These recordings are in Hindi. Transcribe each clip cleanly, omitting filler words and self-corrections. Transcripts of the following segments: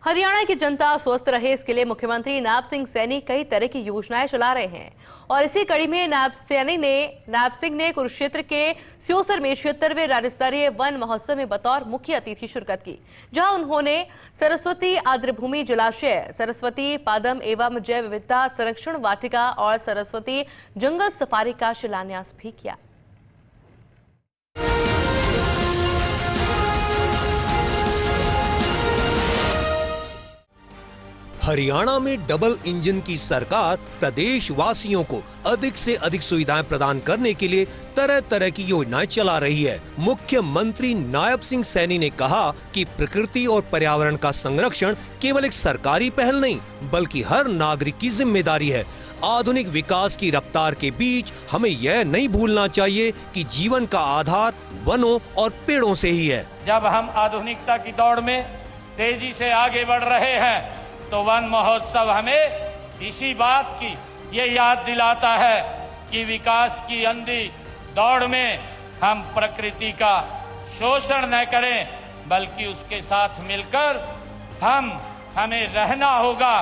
हरियाणा की जनता स्वस्थ रहे, इसके लिए मुख्यमंत्री नायब सिंह सैनी कई तरह की योजनाएं चला रहे हैं और इसी कड़ी में नायब सिंह ने कुरुक्षेत्र के स्योसर में 76वें राज्य स्तरीय वन महोत्सव में बतौर मुख्य अतिथि शिरकत की, जहां उन्होंने सरस्वती आर्द्रभूमि जलाशय, सरस्वती पादम एवं जैव विविधता संरक्षण वाटिका और सरस्वती जंगल सफारी का शिलान्यास भी किया। हरियाणा में डबल इंजन की सरकार प्रदेशवासियों को अधिक से अधिक सुविधाएं प्रदान करने के लिए तरह तरह की योजनाएं चला रही है। मुख्यमंत्री नायब सिंह सैनी ने कहा कि प्रकृति और पर्यावरण का संरक्षण केवल एक सरकारी पहल नहीं, बल्कि हर नागरिक की जिम्मेदारी है। आधुनिक विकास की रफ्तार के बीच हमें यह नहीं भूलना चाहिए कि जीवन का आधार वनों और पेड़ों से ही है। जब हम आधुनिकता की दौड़ में तेजी से आगे बढ़ रहे हैं तो वन महोत्सव हमें इसी बात की ये याद दिलाता है कि विकास की अंधी दौड़ में हम प्रकृति का शोषण न करें, बल्कि उसके साथ मिलकर हमें रहना होगा।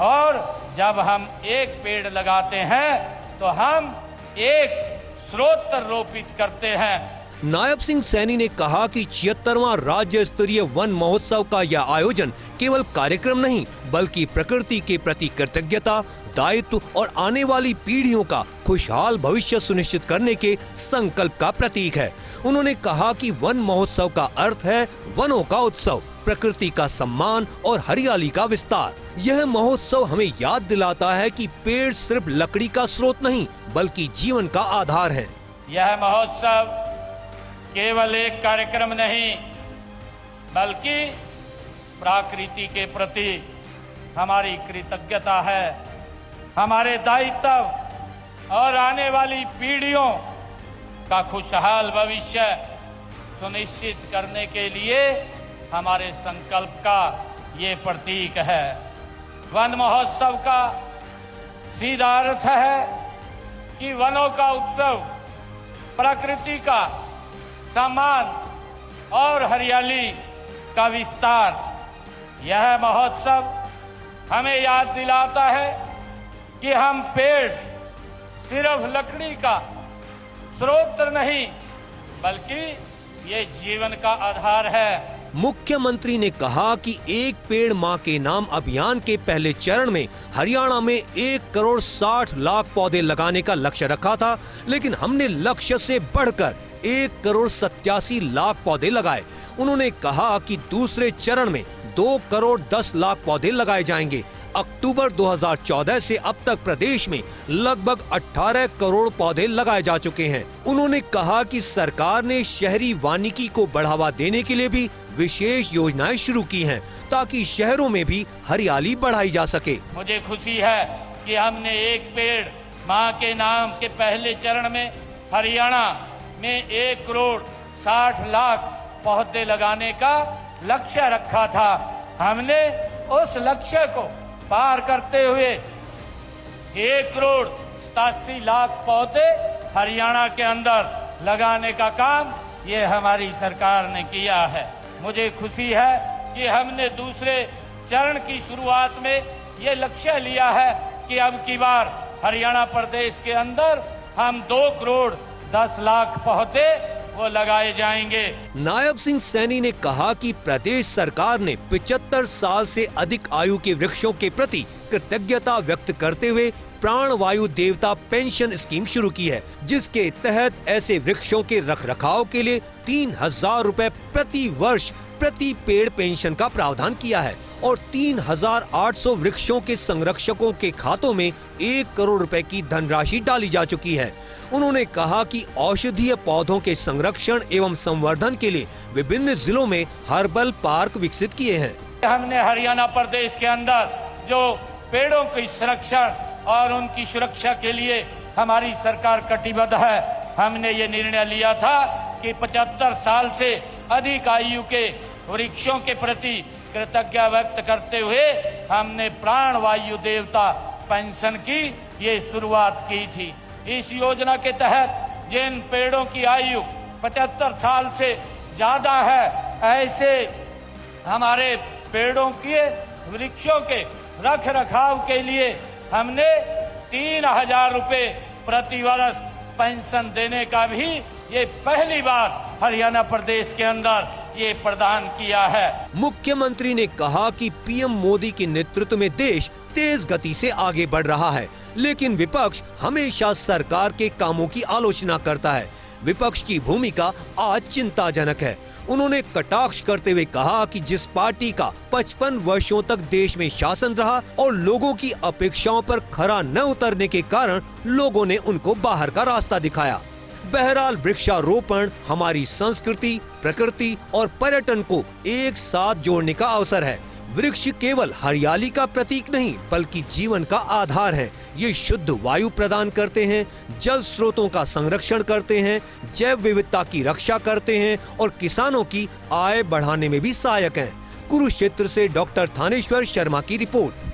और जब हम एक पेड़ लगाते हैं तो हम एक स्रोत रोपित करते हैं। नायब सिंह सैनी ने कहा कि 76वां राज्य स्तरीय वन महोत्सव का यह आयोजन केवल कार्यक्रम नहीं, बल्कि प्रकृति के प्रति कृतज्ञता, दायित्व और आने वाली पीढ़ियों का खुशहाल भविष्य सुनिश्चित करने के संकल्प का प्रतीक है। उन्होंने कहा कि वन महोत्सव का अर्थ है वनों का उत्सव, प्रकृति का सम्मान और हरियाली का विस्तार। यह महोत्सव हमें याद दिलाता है कि पेड़ सिर्फ लकड़ी का स्रोत नहीं, बल्कि जीवन का आधार है। यह महोत्सव केवल एक कार्यक्रम नहीं, बल्कि प्रकृति के प्रति हमारी कृतज्ञता है, हमारे दायित्व और आने वाली पीढ़ियों का खुशहाल भविष्य सुनिश्चित करने के लिए हमारे संकल्प का ये प्रतीक है। वन महोत्सव का सीधा अर्थ है कि वनों का उत्सव, प्रकृति का सम्मान और हरियाली का विस्तार। यह महोत्सव हमें याद दिलाता है कि हम पेड़ सिर्फ लकड़ी का स्रोत नहीं, बल्कि ये जीवन का आधार है। मुख्यमंत्री ने कहा कि एक पेड़ मां के नाम अभियान के पहले चरण में हरियाणा में 1,60,00,000 पौधे लगाने का लक्ष्य रखा था, लेकिन हमने लक्ष्य से बढ़कर 1,87,00,000 पौधे लगाए। उन्होंने कहा कि दूसरे चरण में 2,10,00,000 पौधे लगाए जाएंगे। अक्टूबर 2014 से अब तक प्रदेश में लगभग 18 करोड़ पौधे लगाए जा चुके हैं। उन्होंने कहा कि सरकार ने शहरी वानिकी को बढ़ावा देने के लिए भी विशेष योजनाएं शुरू की हैं, ताकि शहरों में भी हरियाली बढ़ाई जा सके। मुझे खुशी है कि हमने एक पेड़ मां के नाम के पहले चरण में हरियाणा में 1,60,00,000 पौधे लगाने का लक्ष्य रखा था। हमने उस लक्ष्य को पार करते हुए 1,87,00,000 पौधे हरियाणा के अंदर लगाने का काम ये हमारी सरकार ने किया है। मुझे खुशी है कि हमने दूसरे चरण की शुरुआत में ये लक्ष्य लिया है कि अब की बार हरियाणा प्रदेश के अंदर हम 2,10,00,000 पौधे वो लगाए जाएंगे। नायब सिंह सैनी ने कहा कि प्रदेश सरकार ने 75 साल से अधिक आयु के वृक्षों के प्रति कृतज्ञता व्यक्त करते हुए प्राणवायु देवता पेंशन स्कीम शुरू की है, जिसके तहत ऐसे वृक्षों के रखरखाव के लिए 3,000 रुपए प्रति वर्ष प्रति पेड़ पेंशन का प्रावधान किया है और 3,800 वृक्षों के संरक्षकों के खातों में 1 करोड़ रुपए की धनराशि डाली जा चुकी है। उन्होंने कहा कि औषधीय पौधों के संरक्षण एवं संवर्धन के लिए विभिन्न जिलों में हर्बल पार्क विकसित किए हैं। हमने हरियाणा प्रदेश के अंदर जो पेड़ों के संरक्षण और उनकी सुरक्षा के लिए हमारी सरकार कटिबद्ध है। हमने ये निर्णय लिया था कि 75 साल से अधिक आयु के वृक्षों के प्रति कृतज्ञता व्यक्त करते हुए हमने प्राणवायु देवता पेंशन की ये शुरुआत की थी। इस योजना के तहत जिन पेड़ों की आयु 75 साल से ज्यादा है, ऐसे हमारे पेड़ों के वृक्षों के रख रखाव के लिए हमने 3000 रुपए प्रति वर्ष पेंशन देने का भी ये पहली बार हरियाणा प्रदेश के अंदर ये प्रदान किया है। मुख्यमंत्री ने कहा कि पीएम मोदी के नेतृत्व में देश तेज गति से आगे बढ़ रहा है, लेकिन विपक्ष हमेशा सरकार के कामों की आलोचना करता है। विपक्ष की भूमिका आज चिंताजनक है। उन्होंने कटाक्ष करते हुए कहा कि जिस पार्टी का 55 वर्षों तक देश में शासन रहा और लोगों की अपेक्षाओं पर खरा न उतरने के कारण लोगों ने उनको बाहर का रास्ता दिखाया। बहरहाल वृक्षारोपण हमारी संस्कृति, प्रकृति और पर्यटन को एक साथ जोड़ने का अवसर है। वृक्ष केवल हरियाली का प्रतीक नहीं बल्कि जीवन का आधार है। ये शुद्ध वायु प्रदान करते हैं, जल स्रोतों का संरक्षण करते हैं, जैव विविधता की रक्षा करते हैं और किसानों की आय बढ़ाने में भी सहायक हैं। कुरुक्षेत्र से डॉक्टर थानेश्वर शर्मा की रिपोर्ट।